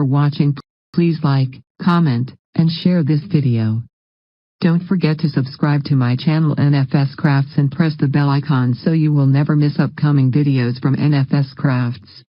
for watching. Please like, comment, and share this video. Don't forget to subscribe to my channel NFS Crafts and press the bell icon so you will never miss upcoming videos from NFS Crafts.